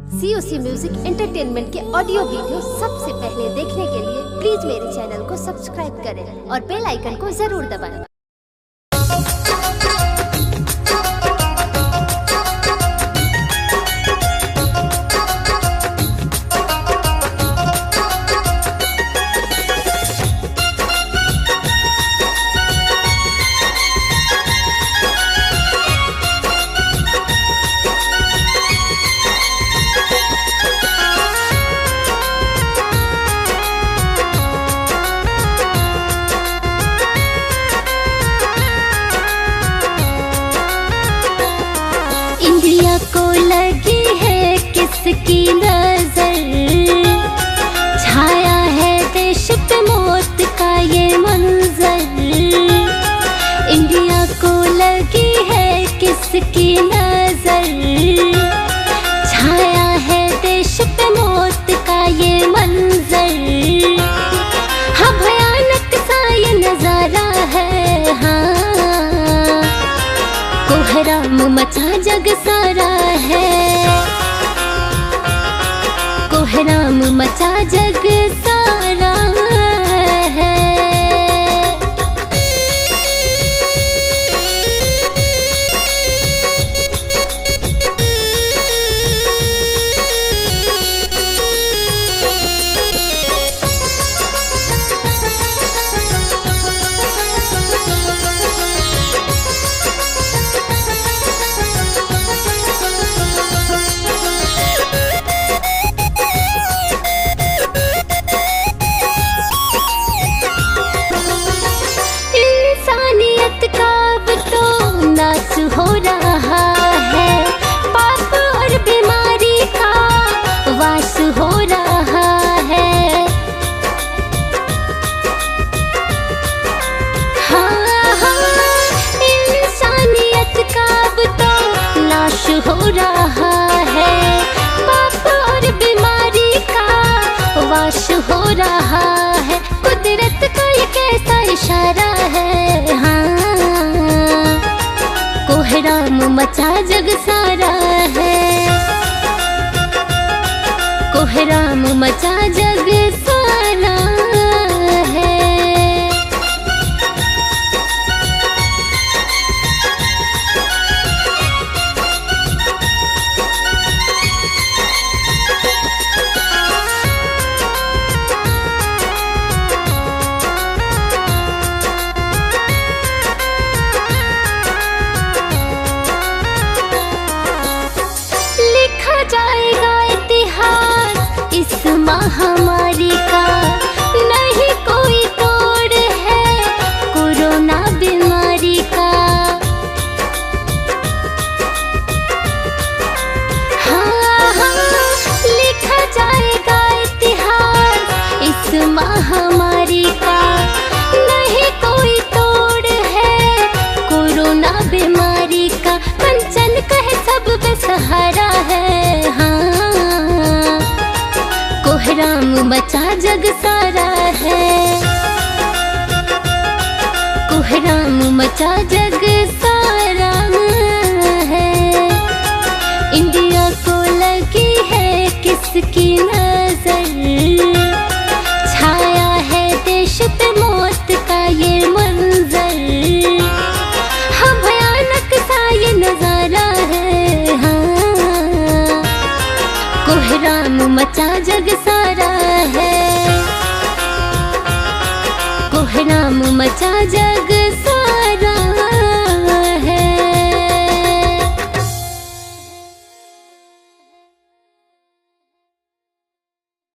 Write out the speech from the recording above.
COC music entertainment के audio video सबसे पहले देखने के लिए प्लीज मेरे चैनल को सब्सक्राइब करें और बेल आइकन को जरूर दबाएं। इंडिया को लगी है किसकी नजर, छाया है देश पे मौत का ये मंजर। इंडिया को लगी है किसकी नजर, छाया है देश पे मौत का ये मंजर। हाँ भयानक सा ये नजारा है, हाँ कोहराम मचा जग सारा है, कोहराम मचा जग सारा है। हो रहा है पाप और बीमारी का वास हो रहा है। हाँ हाँ इंसानियत का अब तो नाश हो रहा है, पाप और बीमारी का वास हो रहा है। कुदरत का ये कैसा इशारा है, हाँ कोहराम मचा जग सारा है, कोहराम मचा जग सारा है। जाएगा इतिहास इस महामारी का, नहीं कोई तोड़ है कोरोना बीमारी का। हाँ हाँ लिखा जाएगा इतिहास इस महामारी का, नहीं कोई तोड़ है कोरोना बीमारी का। कंचन कहे सब बेसहारा है, कोहराम मचा जग सारा है, कोहराम मचा जग सारा है। इंडिया को लगी है किसकी नजर, छाया है देश पे मौत का ये मंजर। हाँ भयानक सा ये नजारा है, हाँ कोहराम मचा जग सारा है, कोहराम मचा जग